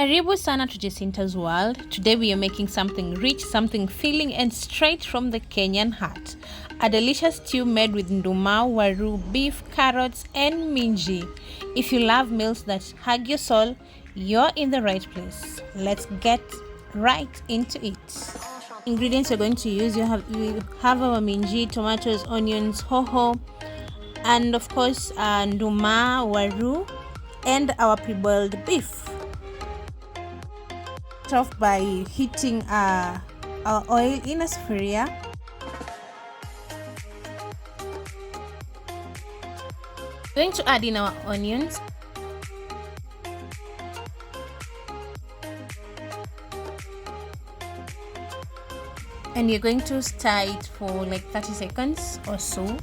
Karibu sana to Jacinta's World. Today we are making something rich, something filling and straight from the Kenyan heart. A delicious stew made with Nduma, Waru, beef, carrots and Minji. If you love meals that hug your soul, you're in the right place. Let's get right into it. Ingredients you're going to use, you have our Minji, tomatoes, onions, Hoho, and of course Nduma, Waru, and our pre-boiled beef. Start off by heating our oil in a sphere. Going to add in our onions. And you're going to stir it for like 30 seconds or so.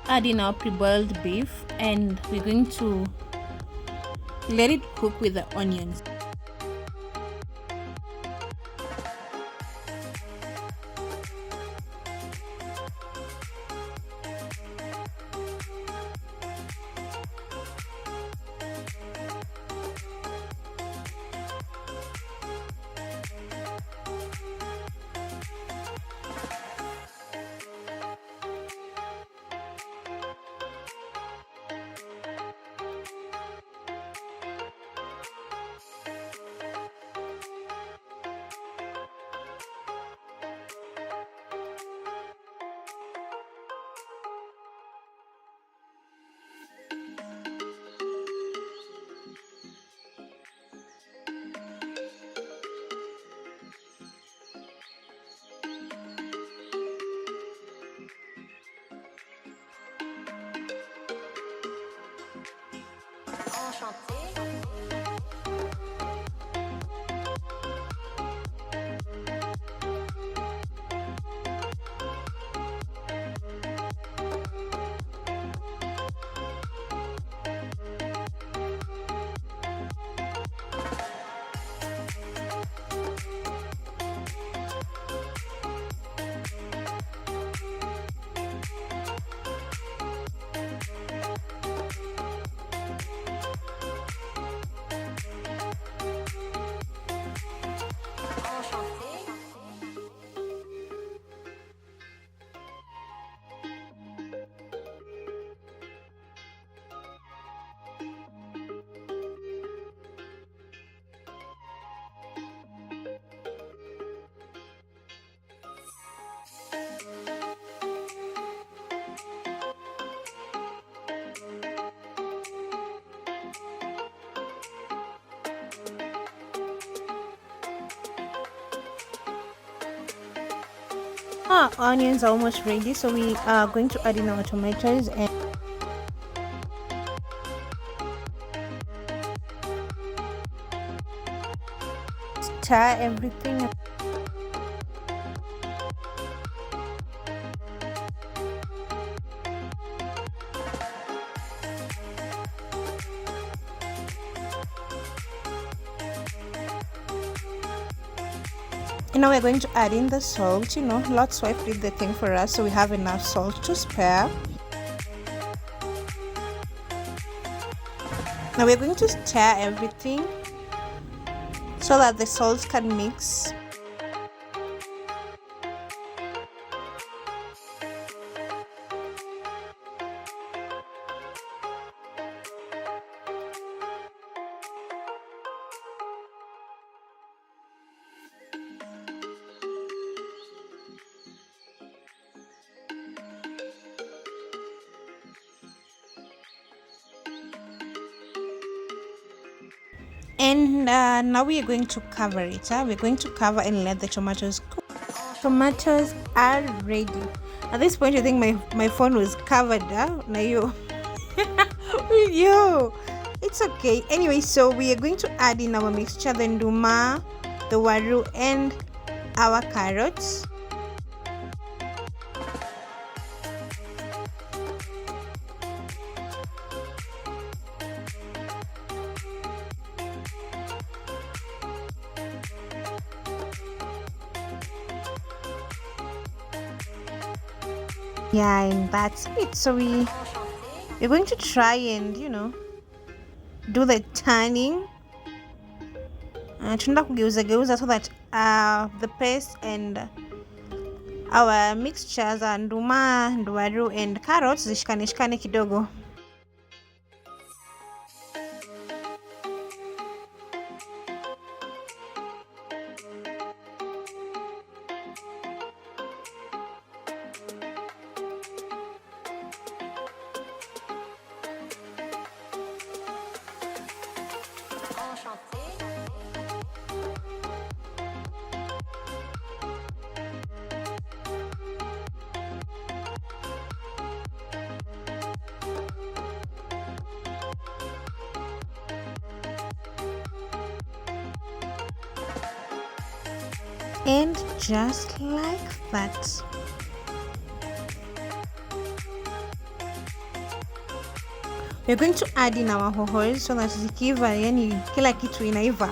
Add in our pre-boiled beef and we're going to let it cook with the onions. Our onions are almost ready, so we are going to add in our tomatoes and stir everything. And now we're going to add in the salt. Lord's wife did the thing for us, so we have enough salt to spare. Now we're going to stir everything so that the salt can mix. And now we are going to cover it. We're going to cover and let the tomatoes cook. Tomatoes are ready. At this point, I think my phone was covered. Now you, yo, it's okay. Anyway, so we are going to add in our mixture, the nduma, the waru, and our carrots. Yeah, and that's it. So we're going to try and do the turning. Tunaenda kugeuza so that the paste and our mixtures are nduma, waru and carrots zishikane kidogo. And just like that. We're going to add in our hoho so that zikiva yani kila kitu inaiva.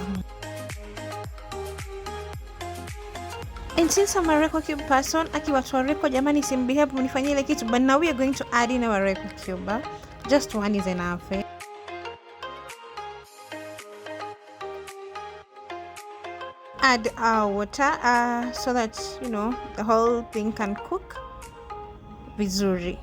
And since I'm a Royco cube person, aki watu wa Royco jamani simbehave mnifanyie ile kitu, but now we are going to add in our Royco cube. Just one is enough. Add our water so that the whole thing can cook vizuri.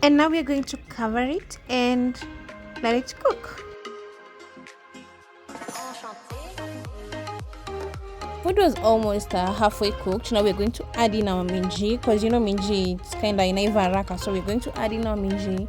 And now we are going to cover it and let it cook. Food was almost halfway cooked. Now we're going to add in our minji, because minji it's kind of inaiva haraka, so we're going to add in our minji.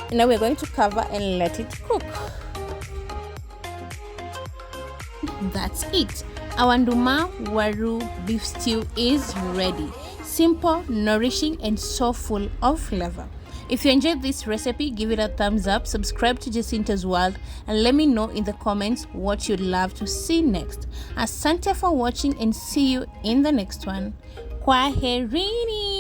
And now we're going to cover and let it cook. That's it. Our Nduma Waru beef stew is ready. Simple, nourishing, and so full of flavor. If you enjoyed this recipe, give it a thumbs up, subscribe to Jacinta'sworld, and let me know in the comments what you'd love to see next. Asante for watching and see you in the next one. Kwaherini!